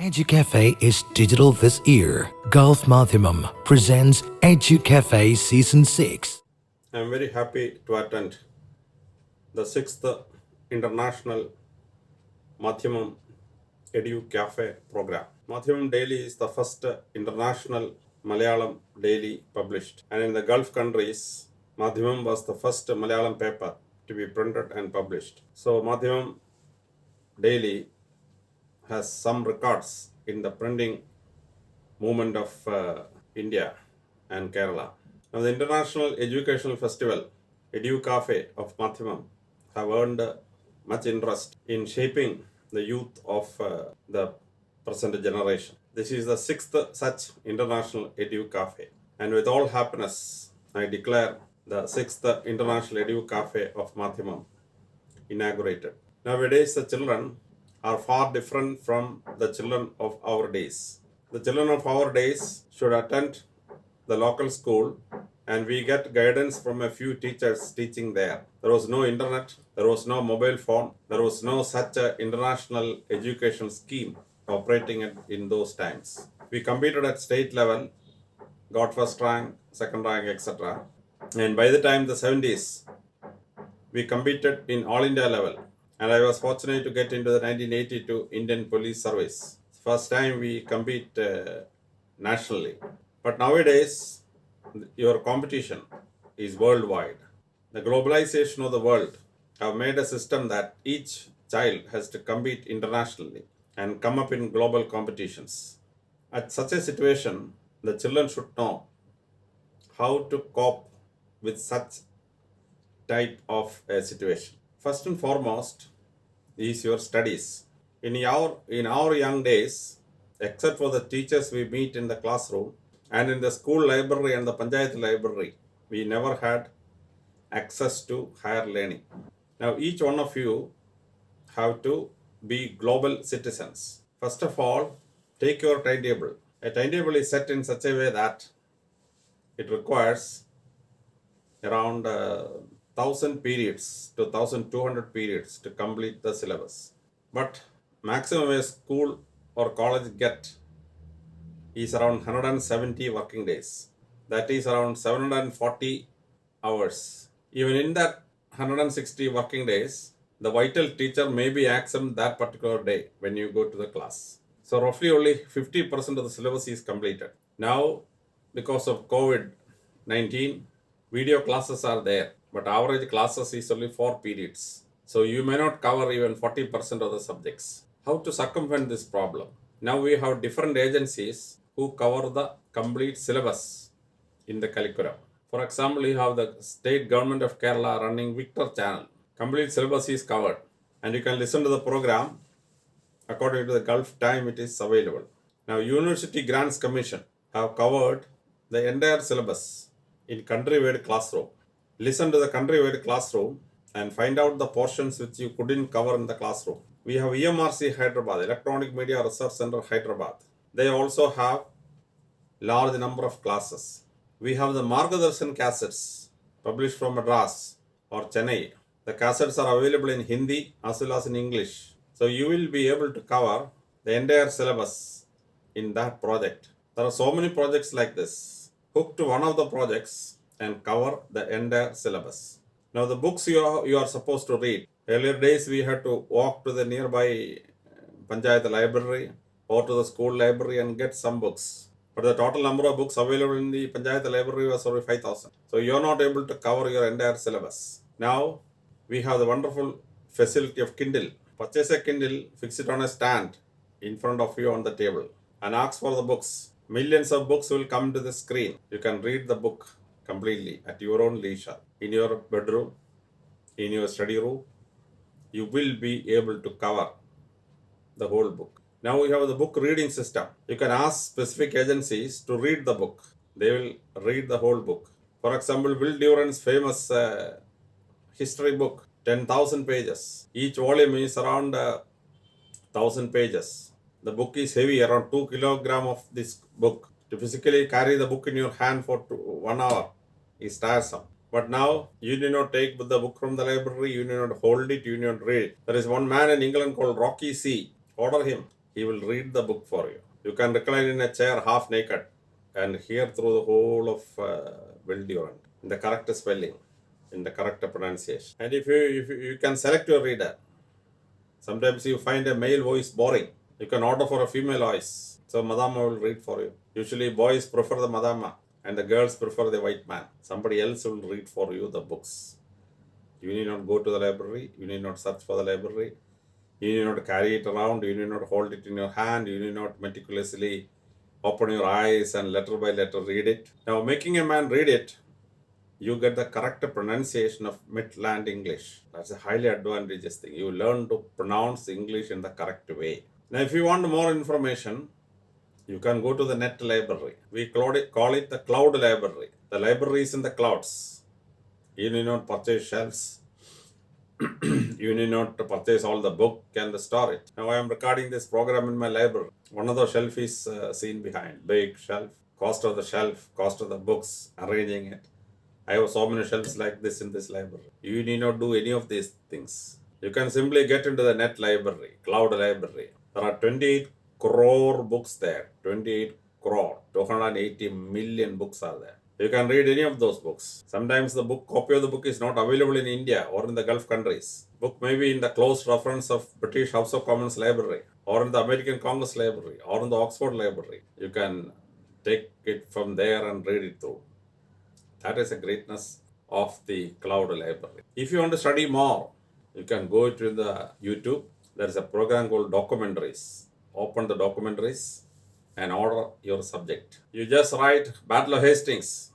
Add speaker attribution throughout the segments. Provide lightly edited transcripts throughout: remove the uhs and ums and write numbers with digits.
Speaker 1: Educafe is digital this year. Gulf Madhyamam presents Educafe Season 6.
Speaker 2: I am very happy to attend the 6th International Madhyamam Educafe program. Madhyamam Daily is the first international Malayalam daily published, and in the Gulf countries, Madhyamam was the first Malayalam paper to be printed and published. So, Madhyamam Daily has some records in the printing movement of India and Kerala. Now, the International Educational Festival, Educafe of Madhyamam, have earned much interest in shaping the youth of the present generation. This is the 6th such International Educafe, and with all happiness, I declare the 6th International Educafe of Madhyamam inaugurated. Nowadays, the children are far different from the children of our days. The children of our days should attend the local school, and we get guidance from a few teachers teaching there. There was no internet, there was no mobile phone, there was no such an international education scheme operating in those times. We competed at state level, got first rank, second rank, etc. And by the time the 70s, we competed in all India level. And I was fortunate to get into the 1982 Indian Police Service. First time we compete nationally. But nowadays, your competition is worldwide. The globalization of the world have made a system that each child has to compete internationally and come up in global competitions. At such a situation, the children should know how to cope with such type of a situation. First and foremost is your studies. In our young days, except for the teachers we meet in the classroom and in the school library and the panchayat library, we never had access to higher learning. Now each one of you have to be global citizens. First of all, take your timetable. A timetable is set in such a way that it requires around 1000 periods to 1200 periods to complete the syllabus. But maximum a school or college get is around 170 working days. That is around 740 hours. Even in that 160 working days, the vital teacher may be absent that particular day when you go to the class. So roughly only 50% of the syllabus is completed. Now, because of COVID-19, video classes are there, but average classes is only 4 periods. So you may not cover even 40% of the subjects. How to circumvent this problem? Now we have different agencies who cover the complete syllabus in the curriculum. For example, you have the state government of Kerala running Victor channel. Complete syllabus is covered, and you can listen to the program according to the Gulf time it is available. Now University Grants Commission have covered the entire syllabus in country-wide classroom. Listen to the country-wide classroom and find out the portions which you couldn't cover in the classroom. We have EMRC Hyderabad, Electronic Media Research Center Hyderabad. They also have large number of classes. We have the Margadarshan cassettes published from Madras or Chennai. The cassettes are available in Hindi as well as in English. So you will be able to cover the entire syllabus in that project. There are so many projects like this. Hook to one of the projects and cover the entire syllabus. Now the books you are supposed to read. Earlier days we had to walk to the nearby panchayat library or to the school library and get some books. But the total number of books available in the panchayat library was only 5,000. So you are not able to cover your entire syllabus. Now we have the wonderful facility of Kindle. Purchase a Kindle, fix it on a stand in front of you on the table and ask for the books. Millions of books will come to the screen. You can read the book completely at your own leisure. In your bedroom, in your study room, you will be able to cover the whole book. Now we have the book reading system. You can ask specific agencies to read the book. They will read the whole book. For example, Will Durant's famous history book, 10,000 pages. Each volume is around 1,000 pages. The book is heavy, around 2 kilograms of this book. To physically carry the book in your hand for 1 hour is tiresome. But now you do not take the book from the library, you do not hold it, you do not read it. There is one man in England called Rocky C. Order him. He will read the book for you. You can recline in a chair half naked and hear through the whole of Vildurant in the correct spelling, in the correct pronunciation. And if you can select your reader, sometimes you find a male voice boring. You can order for a female voice. So Madhyamam will read for you. Usually boys prefer the Madhyamam and the girls prefer the white man. Somebody else will read for you the books. You need not go to the library. You need not search for the library. You need not carry it around. You need not hold it in your hand. You need not meticulously open your eyes and letter by letter read it. Now, making a man read it, you get the correct pronunciation of Midland English. That's a highly advantageous thing. You learn to pronounce English in the correct way. Now, if you want more information, you can go to the net library. We call it the cloud library. The library is in the clouds. You need not purchase shelves. You need not purchase all the book and store it. Now I am recording this program in my library. One of the shelf is seen behind. Big shelf. Cost of the shelf, cost of the books, arranging it. I have so many shelves like this in this library. You need not do any of these things. You can simply get into the net library, cloud library. There are 28 crore books there. 28 crore. 280 million books are there. You can read any of those books. Sometimes the copy of the book is not available in India or in the Gulf countries. Book may be in the closed reference of British House of Commons library or in the American Congress library or in the Oxford library. You can take it from there and read it through. That is the greatness of the cloud library. If you want to study more, you can go to the YouTube. There is a program called documentaries. Open the documentaries and order your subject. You just write Battle of Hastings.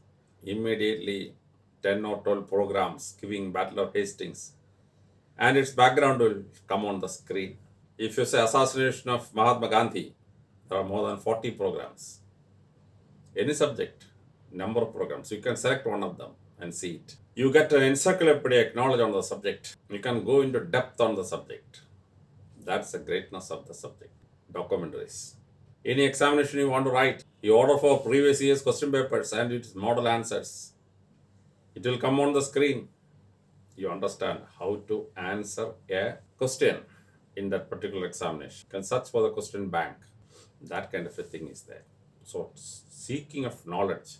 Speaker 2: Immediately 10 or 12 programs giving Battle of Hastings. And its background will come on the screen. If you say assassination of Mahatma Gandhi, there are more than 40 programs. Any subject, number of programs. You can select one of them and see it. You get an encyclopedic knowledge on the subject. You can go into depth on the subject. That's the greatness of the subject. Documentaries. Any examination you want to write, you order for previous year's question papers and its model answers. It will come on the screen. You understand how to answer a question in that particular examination. You can search for the question bank. That kind of a thing is there. So seeking of knowledge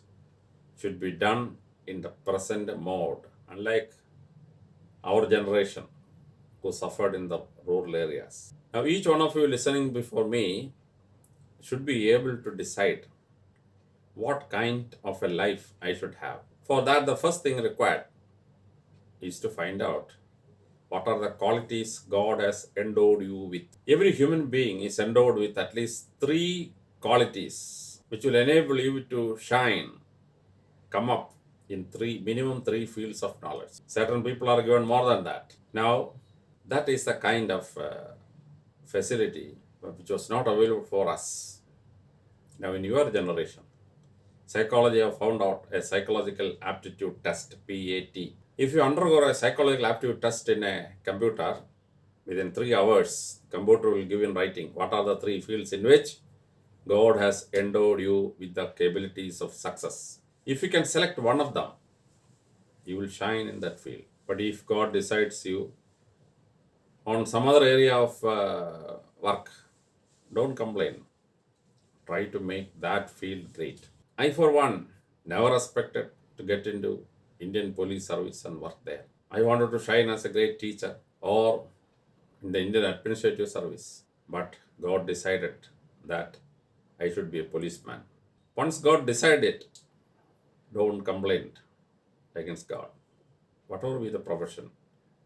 Speaker 2: should be done in the present mode. Unlike our generation who suffered in the rural areas. Now each one of you listening before me should be able to decide what kind of a life I should have. For that, the first thing required is to find out what are the qualities God has endowed you with. Every human being is endowed with at least 3 qualities which will enable you to shine, come up in minimum 3 fields of knowledge. Certain people are given more than that. Now, that is the kind of facility which was not available for us. Now, in your generation, psychology have found out a psychological aptitude test, PAT. If you undergo a psychological aptitude test in a computer, within 3 hours, computer will give in writing what are the 3 fields in which God has endowed you with the capabilities of success. If you can select one of them, you will shine in that field. But if God decides you on some other area of work, don't complain. Try to make that field great. I, for one, never expected to get into Indian police service and work there. I wanted to shine as a great teacher or in the Indian administrative service. But God decided that I should be a policeman. Once God decided, don't complain against God. Whatever be the profession,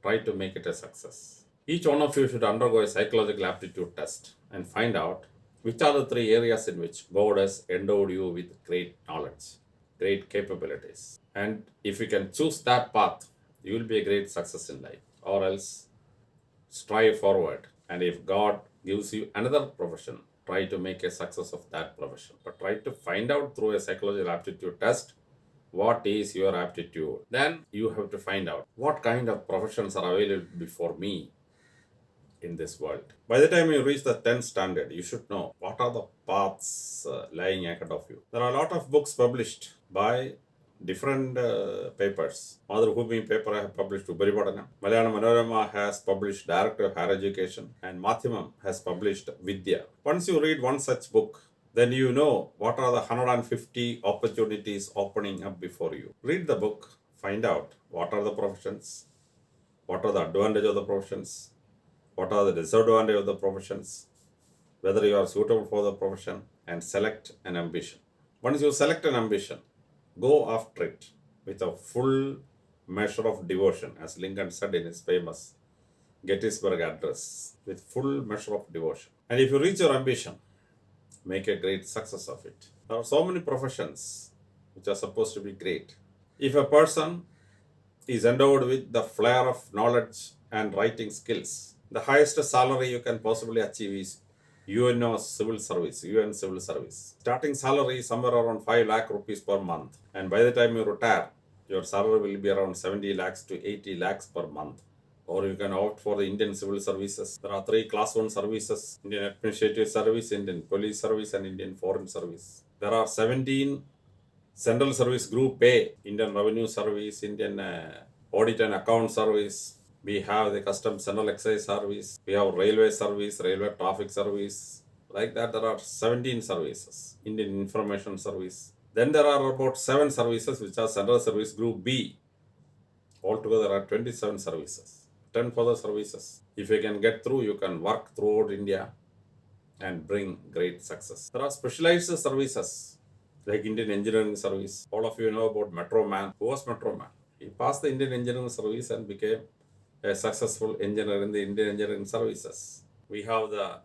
Speaker 2: try to make it a success. Each one of you should undergo a psychological aptitude test and find out which are the 3 areas in which God has endowed you with great knowledge, great capabilities. And if you can choose that path, you will be a great success in life. Or else, strive forward. And if God gives you another profession, try to make a success of that profession. But try to find out through a psychological aptitude test what is your aptitude. Then you have to find out what kind of professions are available before me in this world. By the time you reach the 10th standard, you should know what are the paths lying ahead of you. There are a lot of books published by different papers. Madhyamam paper I have published Ubaripadana. Malayalam Manorama has published Director of Higher Education, and Madhyamam has published Vidya. Once you read one such book, then you know what are the 150 opportunities opening up before you. Read the book, find out what are the professions, what are the advantages of the professions, what are the disadvantages of the professions, whether you are suitable for the profession, and select an ambition. Once you select an ambition, go after it with a full measure of devotion, as Lincoln said in his famous Gettysburg Address, with full measure of devotion. And if you reach your ambition, make a great success of it. There are so many professions which are supposed to be great. If a person is endowed with the flair of knowledge and writing skills, the highest salary you can possibly achieve is UN civil service. Starting salary is somewhere around 5 lakh rupees per month. And by the time you retire, your salary will be around 70 lakhs to 80 lakhs per month. Or you can opt for the Indian civil services. There are 3 class 1 services: Indian Administrative Service, Indian Police Service, and Indian Foreign Service. There are 17 Central Service Group A: Indian Revenue Service, Indian Audit and Account Service. We have the Customs Central Excise Service. We have Railway Service, Railway Traffic Service. Like that, there are 17 services. Indian Information Service. Then there are about 7 services which are Central Service Group B. Altogether, there are 27 services. 10 further services. If you can get through, you can work throughout India and bring great success. There are specialized services like Indian Engineering Service. All of you know about Metro Man. Who was Metro Man? He passed the Indian Engineering Service and became a successful engineer in the Indian Engineering Services. We have the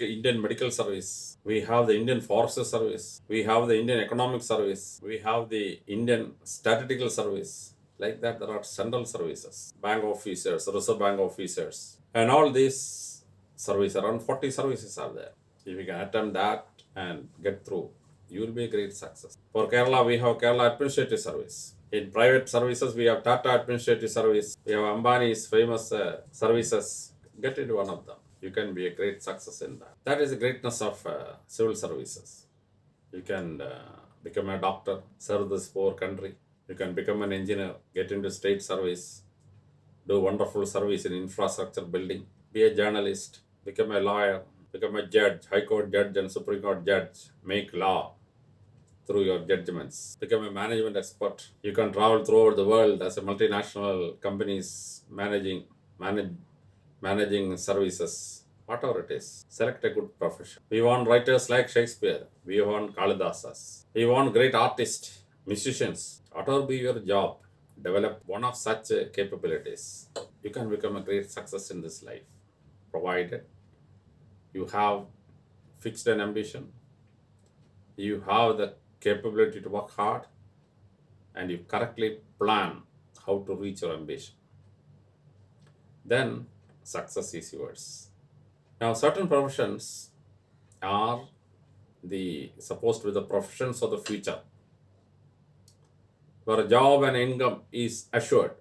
Speaker 2: Indian Medical Service. We have the Indian Forest Service. We have the Indian Economic Service. We have the Indian Statistical Service. Like that, there are central services, bank officers, Reserve Bank officers, and all these services, around 40 services are there. If you can attempt that and get through, you will be a great success. For Kerala, we have Kerala Administrative Service. In private services, we have Tata Administrative Service. We have Ambani's famous services. Get into one of them. You can be a great success in that. That is the greatness of civil services. You can become a doctor, serve this poor country. You can become an engineer, get into state service, do wonderful service in infrastructure building, be a journalist, become a lawyer, become a judge, high court judge and Supreme Court judge, make law through your judgments, become a management expert. You can travel throughout the world as a multinational companies managing services, whatever it is. Select a good profession. We want writers like Shakespeare. We want Kalidasas. We want great artists, musicians. Whatever be your job, develop one of such capabilities. You can become a great success in this life, provided you have fixed an ambition, you have the capability to work hard, and you correctly plan how to reach your ambition. Then success is yours. Now, certain professions are supposed to be the professions of the future, where a job and income is assured.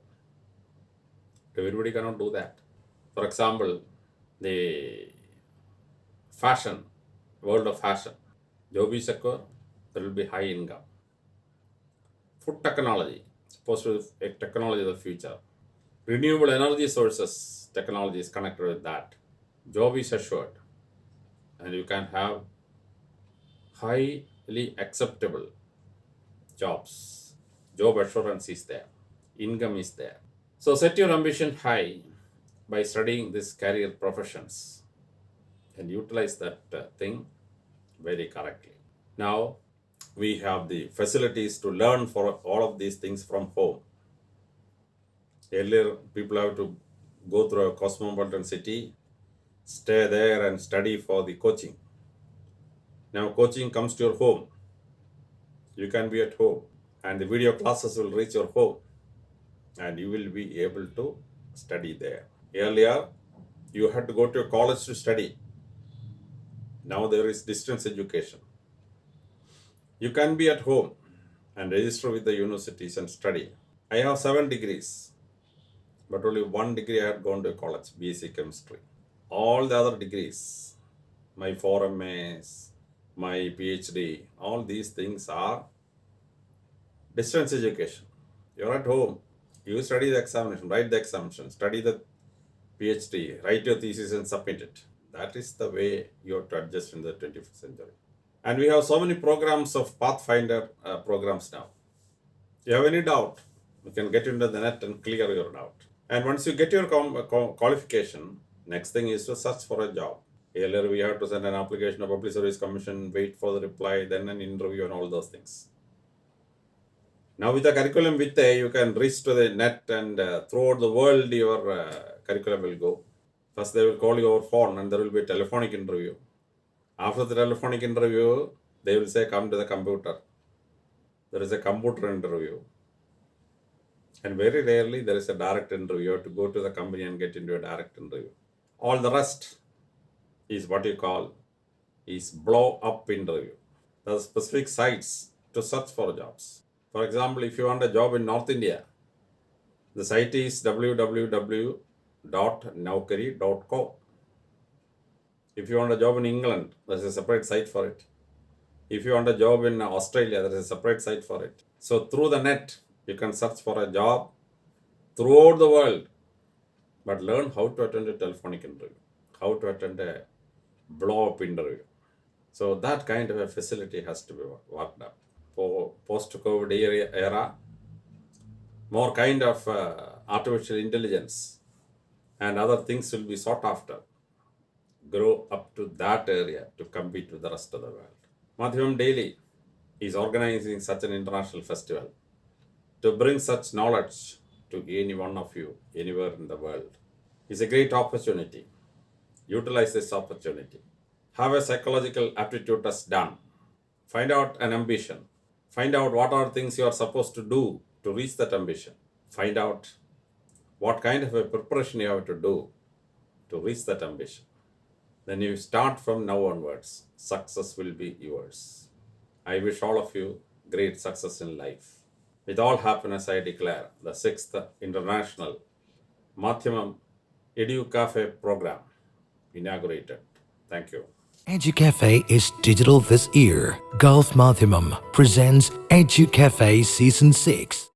Speaker 2: Everybody cannot do that. For example, the fashion, world of fashion. Job is secure, there will be high income. Food technology, supposed to be a technology of the future. Renewable energy sources, technology is connected with that. Job is assured. And you can have highly acceptable jobs. Job assurance is there. Income is there. So set your ambition high by studying these career professions and utilize that thing very correctly. Now, we have the facilities to learn for all of these things from home. Earlier, people have to go through a cosmopolitan city, stay there and study for the coaching. Now, coaching comes to your home. You can be at home, and the video classes will reach your home, and you will be able to study there. Earlier, you had to go to a college to study. Now there is distance education. You can be at home and register with the universities and study. I have 7 degrees, but only 1 degree I had gone to college, BSc Chemistry. All the other degrees, my 4 MAs, my PhD, all these things are Distance education. You're at home. You study the examination, write the examination, study the PhD, write your thesis and submit it. That is the way you have to adjust in the 21st century. And we have so many programs of Pathfinder programs now. If you have any doubt, you can get into the net and clear your doubt. And once you get your qualification, next thing is to search for a job. Earlier we had to send an application to Public Service Commission, wait for the reply, then an interview and all those things. Now with the curriculum vitae, you can reach to the net and throughout the world your curriculum will go. First they will call you over phone and there will be a telephonic interview. After the telephonic interview, they will say come to the computer. There is a computer interview. And very rarely there is a direct interview. You have to go to the company and get into a direct interview. All the rest is what you call is blow up interview. There are specific sites to search for jobs. For example, if you want a job in North India, the site is www.naukari.co. If you want a job in England, there is a separate site for it. If you want a job in Australia, there is a separate site for it. So through the net, you can search for a job throughout the world, but learn how to attend a telephonic interview, how to attend a blow-up interview. So that kind of a facility has to be worked up. For post-COVID era, more kind of artificial intelligence and other things will be sought after. Grow up to that area to compete with the rest of the world. Madhyamam Daily is organizing such an international festival to bring such knowledge to any one of you anywhere in the world. It's a great opportunity. Utilize this opportunity. Have a psychological aptitude test done. Find out an ambition. Find out what are things you are supposed to do to reach that ambition. Find out what kind of a preparation you have to do to reach that ambition. Then you start from now onwards. Success will be yours. I wish all of you great success in life. With all happiness, I declare the 6th International Madhyamam Educafe program inaugurated. Thank you.
Speaker 1: Educafe is digital this year. Gulf Madhyamam presents Educafe Season 6.